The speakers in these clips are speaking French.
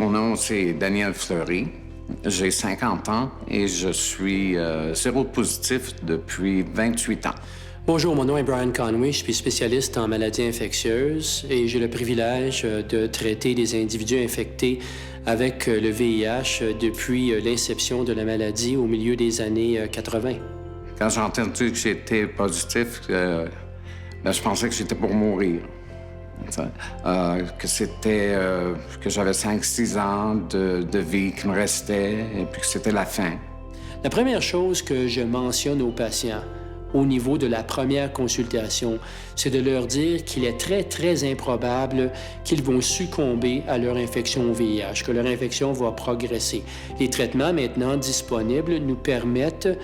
Mon nom, c'est Daniel Fleury. J'ai 50 ans et je suis séropositif depuis 28 ans. Bonjour, mon nom est Brian Conway, je suis spécialiste en maladies infectieuses et j'ai le privilège de traiter des individus infectés avec le VIH depuis l'inception de la maladie au milieu des années 80. Quand j'ai entendu que j'étais positif, je pensais que j'étais pour mourir. Que j'avais 5-6 ans de vie qui me restait et puis que c'était la fin. La première chose que je mentionne aux patients au niveau de la première consultation, c'est de leur dire qu'il est très, très improbable qu'ils vont succomber à leur infection au VIH, que leur infection va progresser. Les traitements maintenant disponibles nous permettent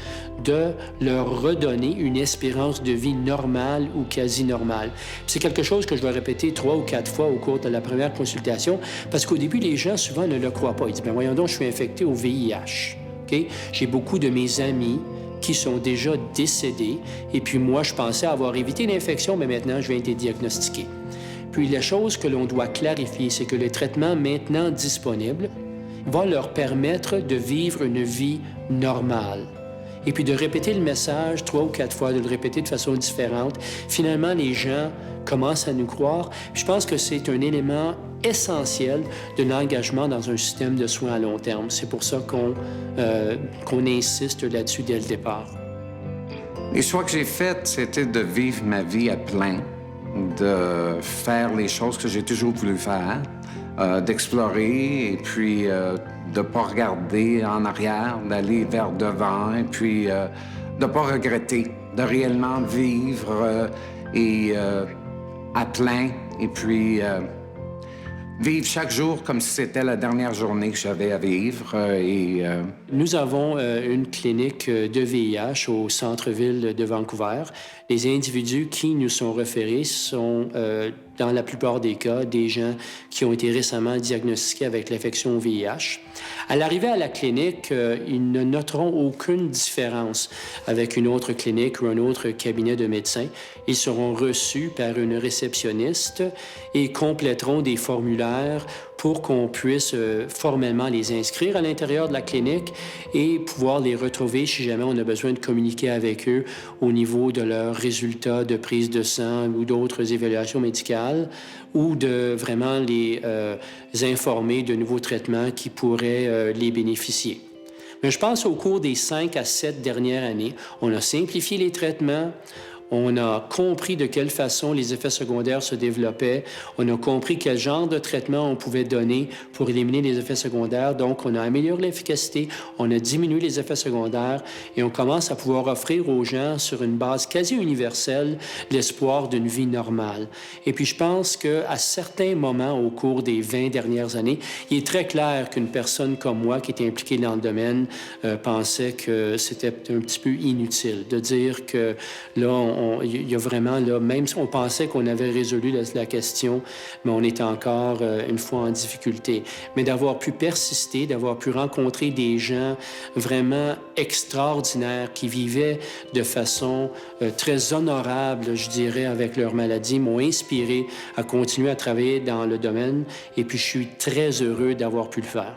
de leur redonner une espérance de vie normale ou quasi normale. C'est quelque chose que je dois répéter 3 ou 4 fois au cours de la première consultation, parce qu'au début, les gens souvent ne le croient pas. Ils disent, « Bien, voyons donc, je suis infecté au VIH. Okay? » J'ai beaucoup de mes amis qui sont déjà décédés. Et puis moi, je pensais avoir évité l'infection, mais maintenant, je viens d'être diagnostiqué. Puis la chose que l'on doit clarifier, c'est que le traitement maintenant disponible va leur permettre de vivre une vie normale. Et puis de répéter le message 3 ou 4 fois, de le répéter de façon différente. Finalement, les gens commencent à nous croire. Puis je pense que c'est un élément essentiel de l'engagement dans un système de soins à long terme. C'est pour ça qu'on insiste là-dessus dès le départ. Les choix que j'ai faits, c'était de vivre ma vie à plein, de faire les choses que j'ai toujours voulu faire, d'explorer et puis de ne pas regarder en arrière, d'aller vers devant et puis de ne pas regretter, de réellement vivre à plein et puis vivre chaque jour comme si c'était la dernière journée que j'avais à vivre. Nous avons une clinique de VIH au centre-ville de Vancouver. Les individus qui nous sont référés sont, dans la plupart des cas, des gens qui ont été récemment diagnostiqués avec l'infection au VIH. À l'arrivée à la clinique, ils ne noteront aucune différence avec une autre clinique ou un autre cabinet de médecins. Ils seront reçus par une réceptionniste et compléteront des formulaires pour qu'on puisse formellement les inscrire à l'intérieur de la clinique et pouvoir les retrouver si jamais on a besoin de communiquer avec eux au niveau de leurs résultats de prise de sang ou d'autres évaluations médicales ou de vraiment les informer de nouveaux traitements qui pourraient les bénéficier. Mais je pense au cours des 5 à 7 dernières années, on a simplifié les traitements. On a compris de quelle façon les effets secondaires se développaient. On a compris quel genre de traitement on pouvait donner pour éliminer les effets secondaires. Donc, on a amélioré l'efficacité, on a diminué les effets secondaires et on commence à pouvoir offrir aux gens, sur une base quasi universelle, l'espoir d'une vie normale. Et puis, je pense qu'à certains moments, au cours des 20 dernières années, il est très clair qu'une personne comme moi, qui était impliquée dans le domaine, pensait que c'était un petit peu inutile de dire que là, il y a vraiment, là, même si on pensait qu'on avait résolu la question, mais on est encore, une fois, en difficulté. Mais d'avoir pu persister, d'avoir pu rencontrer des gens vraiment extraordinaires qui vivaient de façon très honorable, je dirais, avec leur maladie, m'ont inspiré à continuer à travailler dans le domaine. Et puis, je suis très heureux d'avoir pu le faire.